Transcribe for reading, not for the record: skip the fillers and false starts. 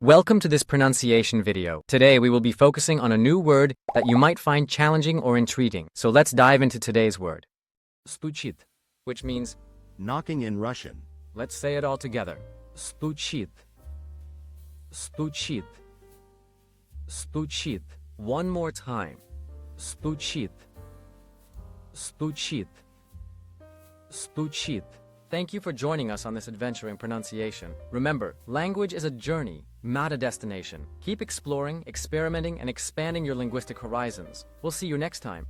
Welcome to this pronunciation video. Today we will be focusing on a new word that you might find challenging or intriguing. So let's dive into today's word. Стучит, which means knocking in Russian. let's say it all together. Стучит. Стучит. Стучит. One more time. Стучит. Стучит. Стучит. Thank you for joining us on this adventure in pronunciation. Remember, language is a journey, not a destination. Keep exploring, experimenting, and expanding your linguistic horizons. We'll see you next time.